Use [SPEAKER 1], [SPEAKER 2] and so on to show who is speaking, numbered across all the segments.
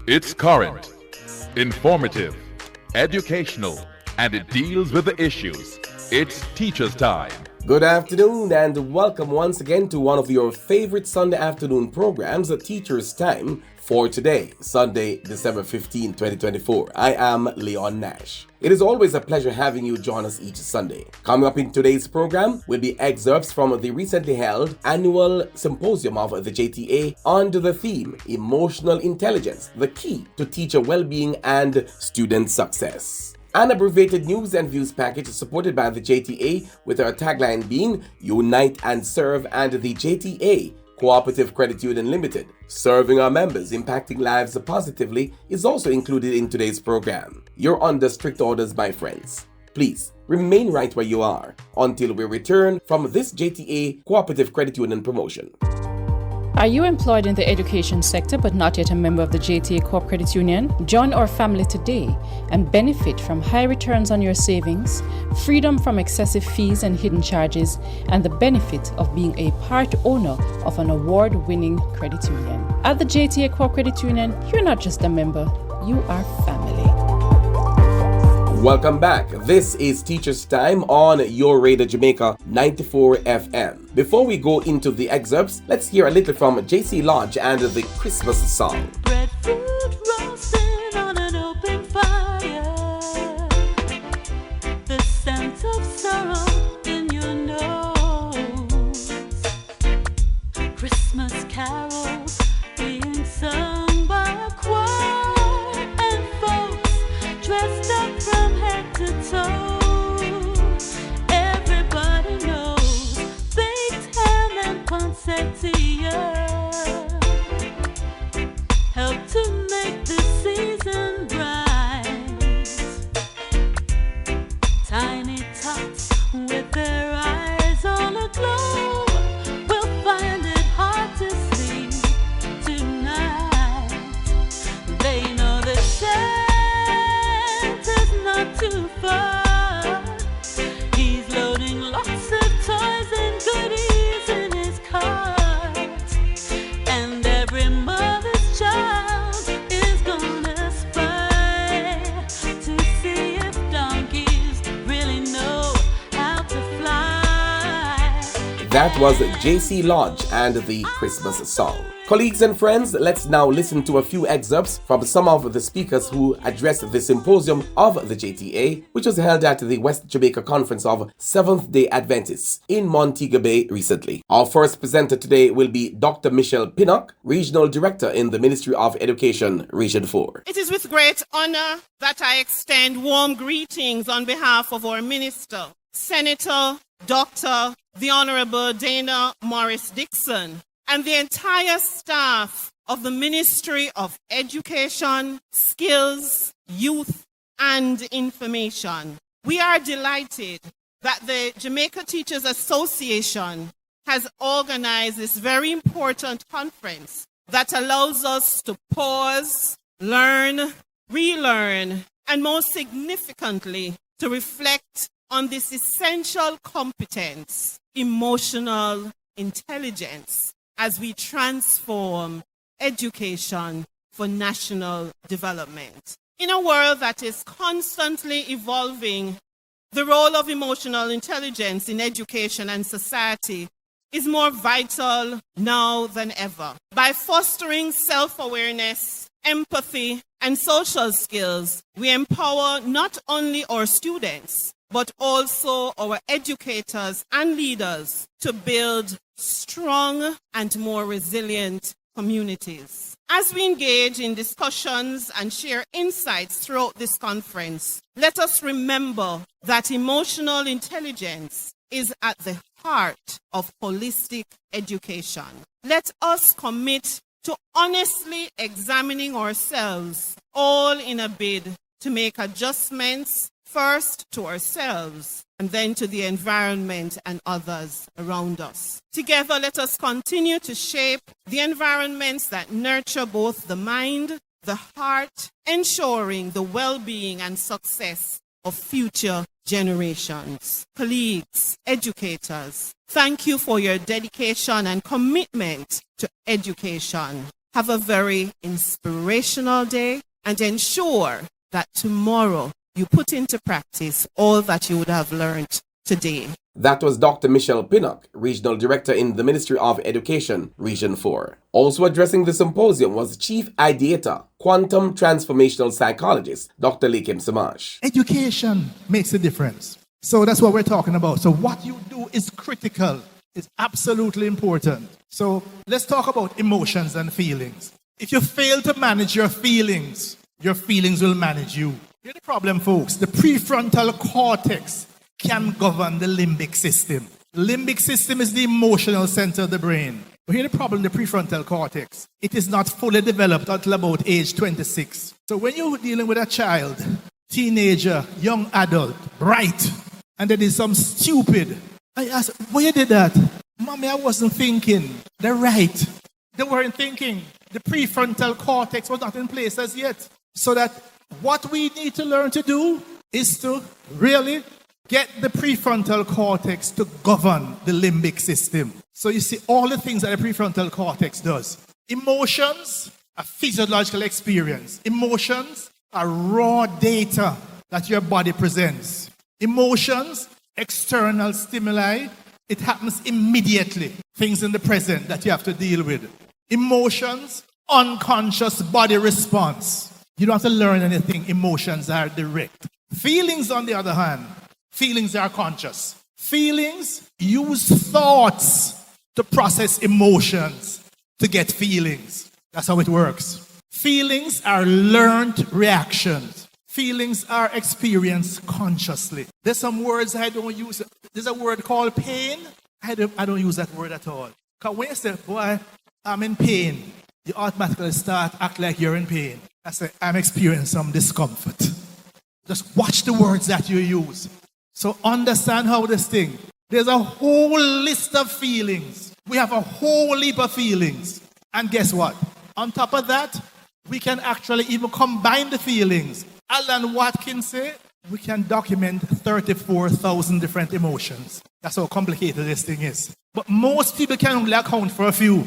[SPEAKER 1] It's current, informative, educational, and it deals with the issues. It's Teacher's Time.
[SPEAKER 2] Good afternoon and welcome once again to one of your favorite Sunday afternoon programs, A Teacher's Time, for today, Sunday, December 15, 2024. I am Leon Nash. It is always a pleasure having you join us each Sunday. Coming up in today's program will be excerpts from the recently held annual symposium of the JTA under the theme Emotional Intelligence, the key to teacher well-being and student success. An abbreviated news and views package is supported by the JTA with our tagline being Unite and Serve, and the JTA Cooperative Credit Union Limited, serving our members, impacting lives positively, is also included in today's program. You're under strict orders, my friends. Please remain right where you are until we return from this JTA Cooperative Credit Union promotion.
[SPEAKER 3] Are you employed in the education sector but not yet a member of the JTA Co-op Credit Union? Join our family today and benefit from high returns on your savings, freedom from excessive fees and hidden charges, and the benefit of being a part owner of an award-winning credit union. At the JTA Co-op Credit Union, you're not just a member, you are family.
[SPEAKER 2] Welcome back. This is Teacher's Time on your radio Jamaica 94 FM. Before we go into the excerpts, let's hear a little from JC Lodge and the Christmas song.
[SPEAKER 4] Breadfruit roasting on an open fire, the scent of sorrow in your nose, Christmas carols being sung by a choir, and folks dressed up from head to toe. Everybody knows baked ham and poinsettia help to make the season bright. Tiny tots with their eyes all aglow will find it hard to sleep tonight. They know that Santa's not too far. He's loading lots of toys and goodies in his cart, and every mother's child is gonna spy to see if donkeys really know how to fly.
[SPEAKER 2] That was JC Lodge and the Christmas song. Colleagues and friends, let's now listen to a few excerpts from some of the speakers who addressed the symposium of the JTA, which was held at the West Jamaica Conference of Seventh-day Adventists in Montego Bay recently. Our first presenter today will be Dr. Michelle Pinnock, Regional Director in the Ministry of Education, Region 4.
[SPEAKER 5] It is with great honor that I extend warm greetings on behalf of our Minister, Senator Dr. the Honorable Dana Morris Dixon, and the entire staff of the Ministry of Education, Skills, Youth, and Information. We are delighted that the Jamaica Teachers Association has organized this very important conference that allows us to pause, learn, relearn, and most significantly, to reflect on this essential competence, emotional intelligence, as we transform education for national development. In a world that is constantly evolving, the role of emotional intelligence in education and society is more vital now than ever. By fostering self-awareness, empathy, and social skills, we empower not only our students, but also our educators and leaders to build strong and more resilient communities. As we engage in discussions and share insights throughout this conference, let us remember that emotional intelligence is at the heart of holistic education. Let us commit to honestly examining ourselves, all in a bid to make adjustments first to ourselves and then to the environment and others around us. Together, let us continue to shape the environments that nurture both the mind, the heart, ensuring the well-being and success of future generations. Colleagues, educators, thank you for your dedication and commitment to education. have a very inspirational day, and ensure that tomorrow you put into practice all that you would have learned today.
[SPEAKER 2] That was Dr. Michelle Pinnock, Regional Director in the Ministry of Education, Region 4. Also addressing the symposium was Chief Ideator, Quantum Transformational Psychologist, Dr. Lakim Samash.
[SPEAKER 6] Education makes a difference. So that's what we're talking about. So what you do is critical. It's absolutely important. So let's talk about emotions and feelings. If you fail to manage your feelings will manage you. Here's the problem, folks. The prefrontal cortex can govern the limbic system. The limbic system is the emotional center of the brain. But here's the problem, the prefrontal cortex. It is not fully developed until about age 26. So when you're dealing with a child, teenager, young adult, bright, and there is some stupid, I ask, why you did that? Mommy, I wasn't thinking. They're right. They weren't thinking. The prefrontal cortex was not in place as yet. So that what we need to learn to do is to really get the prefrontal cortex to govern the limbic system. So you see all the things that the prefrontal cortex does. Emotions are physiological experience. Emotions are raw data that your body presents. Emotions, external stimuli, it happens immediately. Things in the present that you have to deal with. Emotions, unconscious body response. You don't have to learn anything. Emotions are direct. Feelings, on the other hand, feelings are conscious. Feelings use thoughts to process emotions to get feelings. That's how it works. Feelings are learned reactions. Feelings are experienced consciously. There's some words I don't use. There's a word called pain. I don't use that word at all. Because when you say, boy, I'm in pain, you automatically start act like you're in pain. I say, I'm experiencing some discomfort. Just watch the words that you use. So understand how this thing. There's a whole list of feelings. We have a whole heap of feelings. And guess what? On top of that, we can actually even combine the feelings. Alan Watkins said, we can document 34,000 different emotions. That's how complicated this thing is. But most people can only account for a few.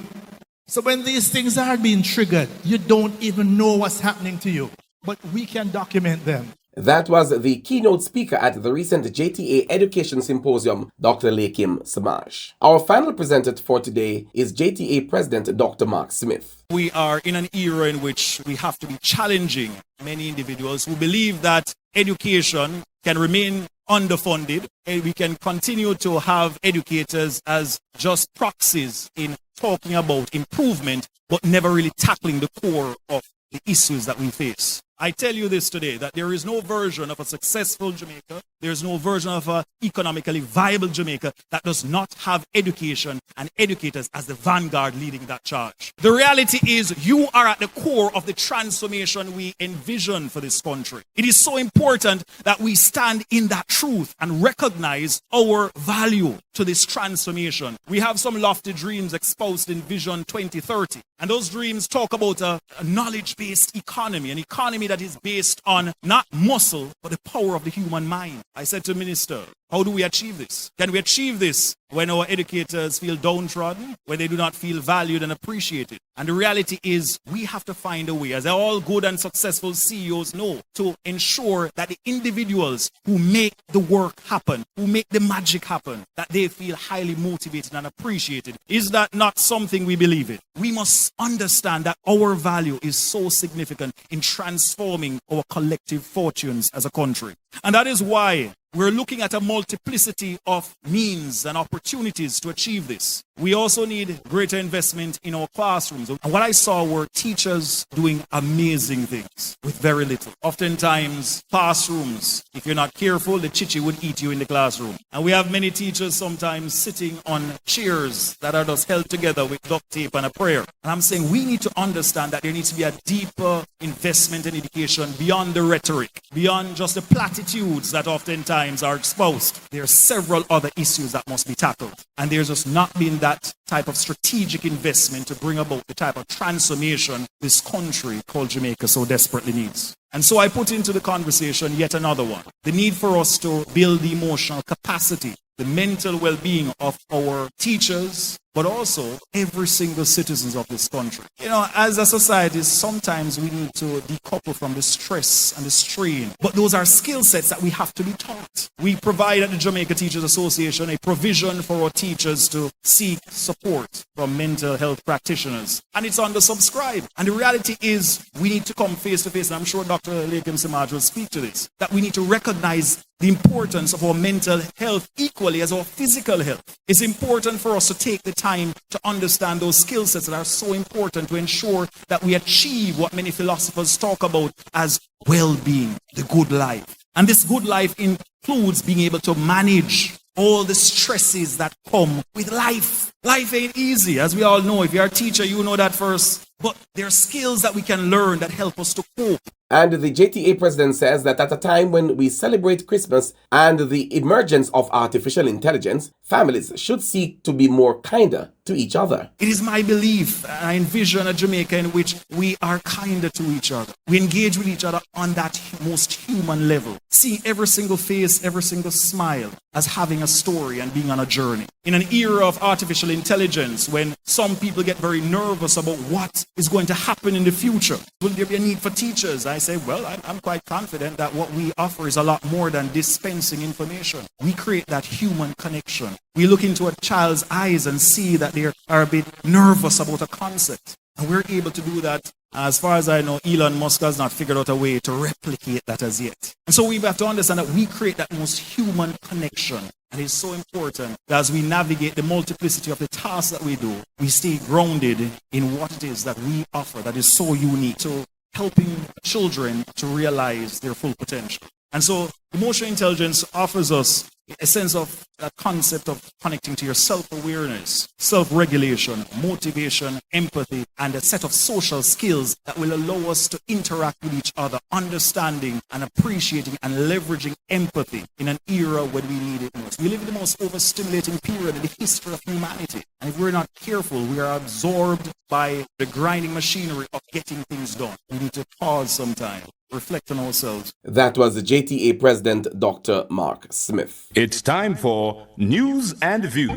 [SPEAKER 6] So when these things are being triggered, you don't even know what's happening to you. But we can document them.
[SPEAKER 2] That was the keynote speaker at the recent JTA Education Symposium, Dr. Lakim Samash. Our final presenter for today is JTA President Dr. Mark Smith.
[SPEAKER 7] We are in an era in which we have to be challenging many individuals who believe that education can remain underfunded, and we can continue to have educators as just proxies in talking about improvement, but never really tackling the core of the issues that we face. I tell you this today, that there is no version of a successful Jamaica, there is no version of an economically viable Jamaica that does not have education and educators as the vanguard leading that charge. The reality is you are at the core of the transformation we envision for this country. It is so important that we stand in that truth and recognize our value to this transformation. We have some lofty dreams exposed in Vision 2030. And those dreams talk about a knowledge-based economy, an economy that is based on not muscle, but the power of the human mind. I said to the minister, how do we achieve this? Can we achieve this when our educators feel downtrodden, when they do not feel valued and appreciated? And the reality is we have to find a way, as all good and successful CEOs know, to ensure that the individuals who make the work happen, who make the magic happen, that they feel highly motivated and appreciated. Is that not something we believe in? We must understand that our value is so significant in transforming our collective fortunes as a country. And that is why we're looking at a multiplicity of means and opportunities to achieve this. We also need greater investment in our classrooms. And what I saw were teachers doing amazing things with very little. Oftentimes, classrooms, if you're not careful, the chichi would eat you in the classroom. And we have many teachers sometimes sitting on chairs that are just held together with duct tape and a prayer. And I'm saying we need to understand that there needs to be a deeper investment in education beyond the rhetoric, beyond just the platitudes that oftentimes are exposed. There are several other issues that must be tackled. And there's just not been that type of strategic investment to bring about the type of transformation this country called Jamaica so desperately needs. And so I put into the conversation yet another one. The need for us to build the emotional capacity, the mental well-being of our teachers, but also every single citizen of this country. You know, as a society, sometimes we need to decouple from the stress and the strain, but those are skill sets that we have to be taught. We provide at the Jamaica Teachers Association a provision for our teachers to seek support from mental health practitioners, and it's undersubscribed. And the reality is we need to come face to face, and I'm sure Dr. Lakem Samaj will speak to this, that we need to recognize the importance of our mental health equally as our physical health. It's important for us to take the time to understand those skill sets that are so important to ensure that we achieve what many philosophers talk about as well-being, the good life. And this good life includes being able to manage all the stresses that come with life. Life ain't easy, as we all know. If you're a teacher, you know that first. But there are skills that we can learn that help us to cope.
[SPEAKER 2] And the JTA president says that at a time when we celebrate Christmas and the emergence of artificial intelligence, families should seek to be more kinder to each other.
[SPEAKER 7] It is my belief, I envision a Jamaica in which we are kinder to each other. We engage with each other on that most human level. See every single face, every single smile as having a story and being on a journey. In an era of artificial intelligence, when some people get very nervous about what is going to happen in the future, will there be a need for teachers? I say, well, I'm quite confident that what we offer is a lot more than dispensing information. We create that human connection. We look into a child's eyes and see that they are a bit nervous about a concept. And we're able to do that. As far as I know, Elon Musk has not figured out a way to replicate that as yet. And so we have to understand that we create that most human connection. And it's so important that as we navigate the multiplicity of the tasks that we do, we stay grounded in what it is that we offer that is so unique to helping children to realize their full potential. And so emotional intelligence offers us a sense of that concept of connecting to your self-awareness, self-regulation, motivation, empathy, and a set of social skills that will allow us to interact with each other, understanding and appreciating and leveraging empathy in an era when we need it most. We live in the most overstimulating period in the history of humanity. And if we're not careful, we are absorbed by the grinding machinery of getting things done. We need to pause sometime, reflect on ourselves.
[SPEAKER 2] That was the JTA President, Dr. Mark Smith.
[SPEAKER 1] It's time for News and Views.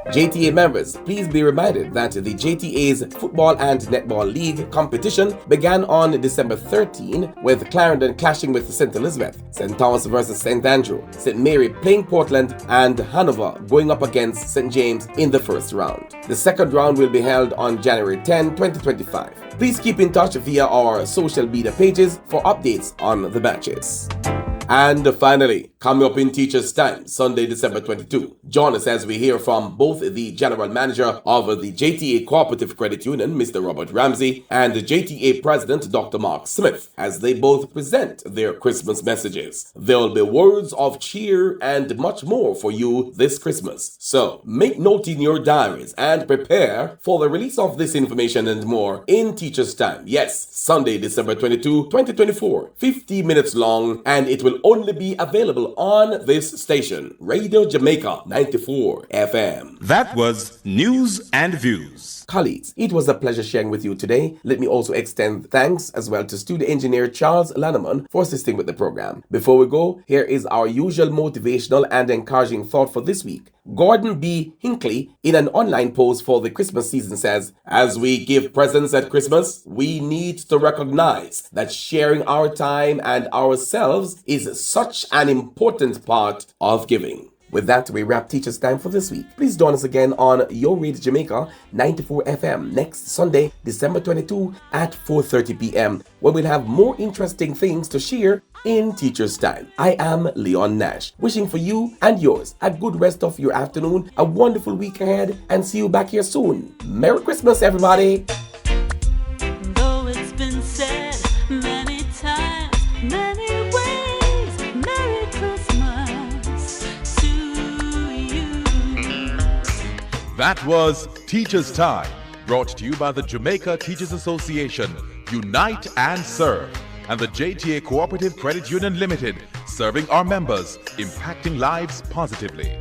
[SPEAKER 2] JTA members, please be reminded that the JTA's Football and Netball League competition began on December 13 with Clarendon clashing with St. Elizabeth, St. Thomas versus St. Andrew, St. Mary playing Portland, and Hanover going up against St. James in the first round. The second round will be held on January 10, 2025. Please keep in touch via our social media pages for updates on the matches. And finally, coming up in Teachers' Time, Sunday, December 22. Join us as we hear from both the General Manager of the JTA Cooperative Credit Union, Mr. Robert Ramsey, and the JTA President, Dr. Mark Smith, as they both present their Christmas messages. There will be words of cheer and much more for you this Christmas. So, make note in your diaries and prepare for the release of this information and more in Teachers' Time. Yes, Sunday, December 22, 2024, 50 minutes long, and it will only be available on this station, Radio Jamaica 94 FM.
[SPEAKER 1] That was News and Views.
[SPEAKER 2] Colleagues, it was a pleasure sharing with you today. Let me also extend thanks as well to studio engineer Charles Lanneman for assisting with the program. Before we go, here is our usual motivational and encouraging thought for this week. Gordon B. Hinckley, in an online post for the Christmas season, says, "As we give presents at Christmas, we need to recognize that sharing our time and ourselves is such an important part of giving." With that, we wrap Teachers' Time for this week. Please join us again on Your Radio Jamaica 94 FM next Sunday, December 22 at 4:30 p.m. when we'll have more interesting things to share in Teachers' Time. I am Leon Nash, wishing for you and yours a good rest of your afternoon, a wonderful week ahead, and see you back here soon. Merry Christmas, everybody!
[SPEAKER 4] Though it's been said many times, many ways, Merry Christmas to you.
[SPEAKER 1] That was Teachers' Time, brought to you by the Jamaica Teachers Association, Unite and Serve, and the JTA Cooperative Credit Union Limited, serving our members, impacting lives positively.